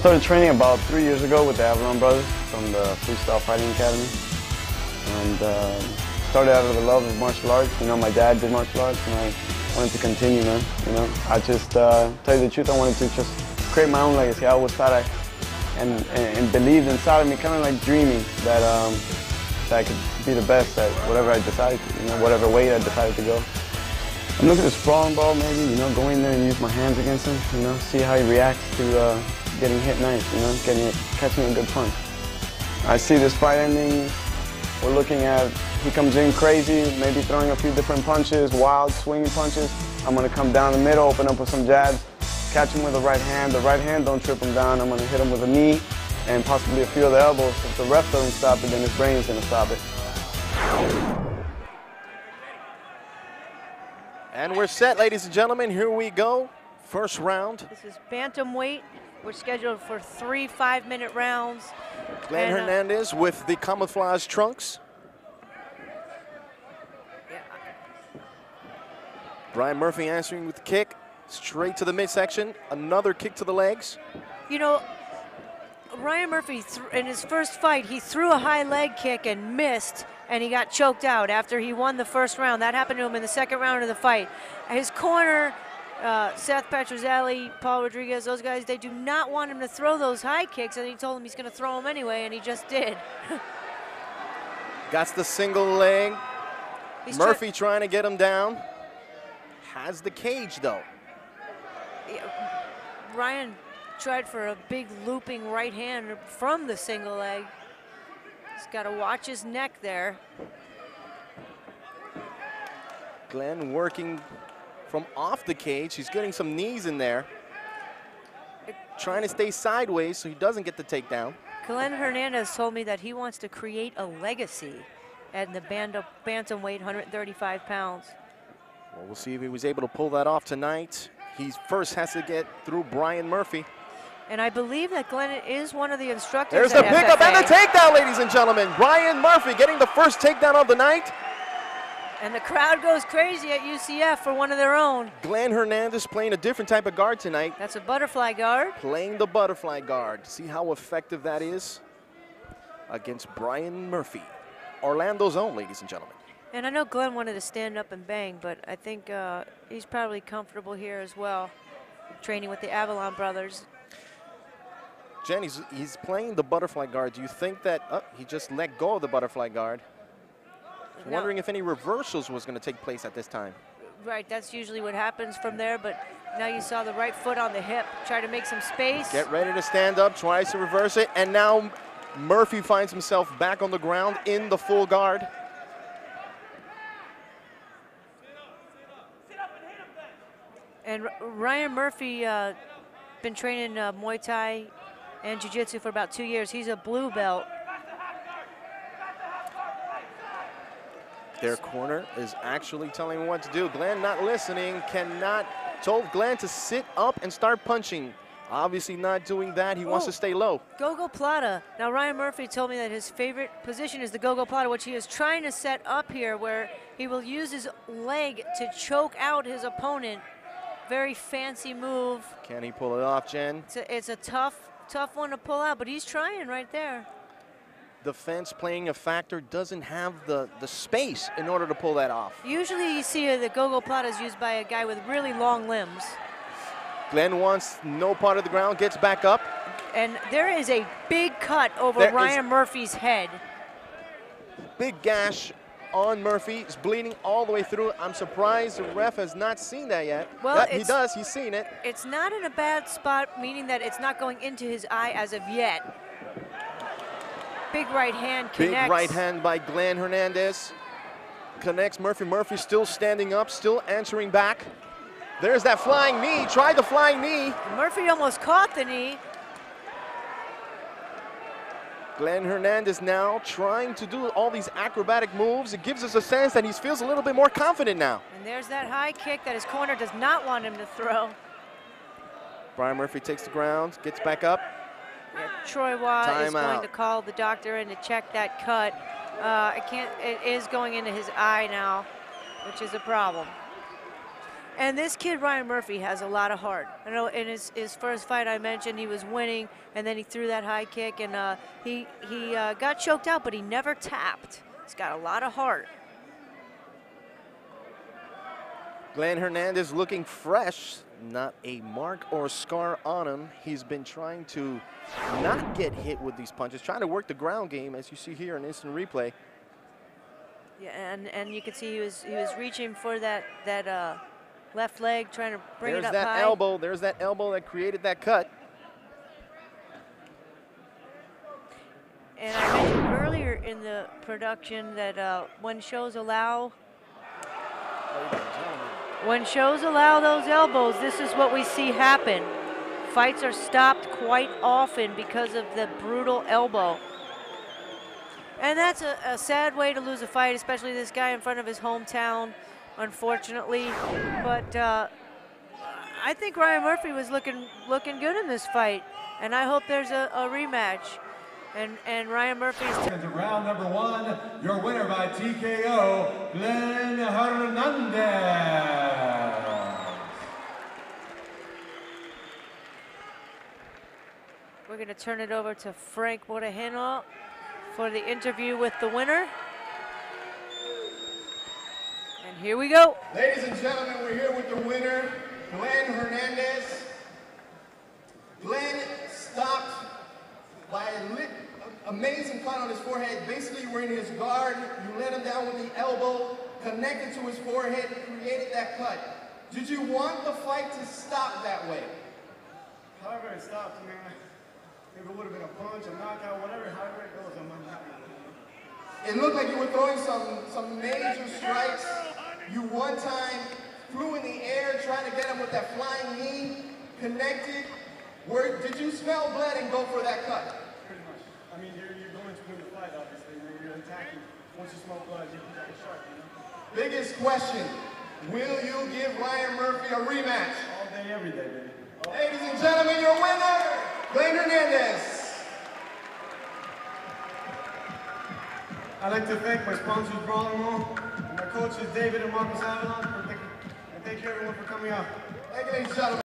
started training about 3 years ago with the Avalon Brothers from the Freestyle Fighting Academy. And started out of the love of martial arts. You know, my dad did martial arts and I wanted to continue, man. You know, I just, tell you the truth, I wanted to just create my own legacy. I always thought and believed inside of me, kind of like dreaming that, that I could be the best at whatever I decided to, you know, whatever way I decided to go. I'm looking to sprawling ball maybe, you know, go in there and use my hands against him, you know, see how he reacts to getting hit nice, you know, catching a good punch. I see this fight ending, we're looking at, he comes in crazy, maybe throwing a few different punches, wild swinging punches. I'm gonna come down the middle, open up with some jabs, catch him with the right hand don't trip him down. I'm gonna hit him with a knee and possibly a few of the elbows. If the ref doesn't stop it, then his brain is gonna stop it. And we're set, ladies and gentlemen. Here we go. First round. This is bantamweight. We're scheduled for 3 5-minute rounds. Glenn Hernandez with the camouflage trunks. Yeah. Brian Murphy answering with the kick. Straight to the midsection. Another kick to the legs. You know, Ryan Murphy, in his first fight, he threw a high leg kick and missed, and he got choked out after he won the first round. That happened to him in the second round of the fight. His corner, Seth Petrozelli, Paul Rodriguez, those guys, they do not want him to throw those high kicks, and he told him he's going to throw them anyway, and he just did. Got the single leg. Murphy trying to get him down. Has the cage, though. Ryan tried for a big looping right hand from the single leg. He's got to watch his neck there. Glenn working from off the cage. He's getting some knees in there. Trying to stay sideways so he doesn't get the takedown. Glenn Hernandez told me that he wants to create a legacy at the bantamweight, 135 pounds. Well, we'll see if he was able to pull that off tonight. He first has to get through Brian Murphy. And I believe that Glenn is one of the instructors. There's the pickup and the takedown, ladies and gentlemen. Brian Murphy getting the first takedown of the night. And the crowd goes crazy at UCF for one of their own. Glenn Hernandez playing a different type of guard tonight. That's a butterfly guard. Playing the butterfly guard. See how effective that is against Brian Murphy. Orlando's own, ladies and gentlemen. And I know Glenn wanted to stand up and bang, but I think he's probably comfortable here as well, training with the Avalon Brothers. Jen, he's playing the butterfly guard. Do you think that he just let go of the butterfly guard? No. Wondering if any reversals was going to take place at this time. Right, that's usually what happens from there, but now you saw the right foot on the hip, try to make some space. Get ready to stand up, tries to reverse it, and now Murphy finds himself back on the ground in the full guard. And Ryan Murphy been training Muay Thai and Jiu-Jitsu for about 2 years. He's a blue belt. Their corner is actually telling him what to do. Glenn not listening, told Glenn to sit up and start punching. Obviously not doing that, he wants to stay low. Gogo Plata. Now Ryan Murphy told me that his favorite position is the Gogo Plata, which he is trying to set up here, where he will use his leg to choke out his opponent. Very fancy move. Can he pull it off, Jen? It's a tough one to pull out, but he's trying right there. The fence playing a factor, doesn't have the space in order to pull that off. Usually you see the Gogo Plata is used by a guy with really long limbs. Glenn wants no part of the ground, gets back up. And there is a big cut over Ryan Murphy's head. Big gash on Murphy. He's bleeding all the way through. I'm surprised the ref has not seen that yet. Well, he does, he's seen it. It's not in a bad spot, meaning that it's not going into his eye as of yet. Big right hand connects. Big right hand by Glenn Hernandez. Connects Murphy. Murphy still standing up, still answering back. There's that flying knee, tried the flying knee. Murphy almost caught the knee. Glenn Hernandez now trying to do all these acrobatic moves. It gives us a sense that he feels a little bit more confident now. And there's that high kick that his corner does not want him to throw. Brian Murphy takes the ground, gets back up. Yeah, Troy Waugh is going to call the doctor in to check that cut. It is going into his eye now, which is a problem. And this kid, Ryan Murphy, has a lot of heart. I know in his first fight I mentioned he was winning, and then he threw that high kick, and he got choked out, but he never tapped. He's got a lot of heart. Glenn Hernandez looking fresh, not a mark or scar on him. He's been trying to not get hit with these punches, trying to work the ground game, as you see here in instant replay. Yeah, and you can see he was reaching for that left leg, trying to bring it up high. There's that elbow. There's that elbow that created that cut. And I mentioned earlier in the production that when shows allow those elbows, this is what we see happen. Fights are stopped quite often because of the brutal elbow. And that's a sad way to lose a fight, especially this guy in front of his hometown, unfortunately. But I think Ryan Murphy was looking good in this fight, and I hope there's a rematch. And Ryan Murphy's into round number 1, your winner by TKO, Glenn Hernandez. We're going to turn it over to Frank Moreno for the interview with the winner. And here we go. Ladies and gentlemen, we're here with the winner, Glenn Hernandez. Glenn stopped by an amazing cut on his forehead. Basically, you were in his guard. You let him down with the elbow, connected to his forehead, created that cut. Did you want the fight to stop that way? However it stopped, man. If it would have been a punch, a knockout, whatever, however it goes, I'm unhappy. It looked like you were throwing some major strikes. You one time flew in the air trying to get him with that flying knee, connected. Did you smell blood and go for that cut? Pretty much. I mean, you're going to win the fight, obviously. You're attacking. Once you smell blood, you can take a shot, you know? Biggest question, will you give Ryan Murphy a rematch? All day, every day, baby. Ladies and gentlemen, your winner, Glenn Hernandez. I'd like to thank my sponsors, Brawling, and my coaches, David and Marcos Avalon, and thank you everyone for coming out. Thank you, ladies and gentlemen.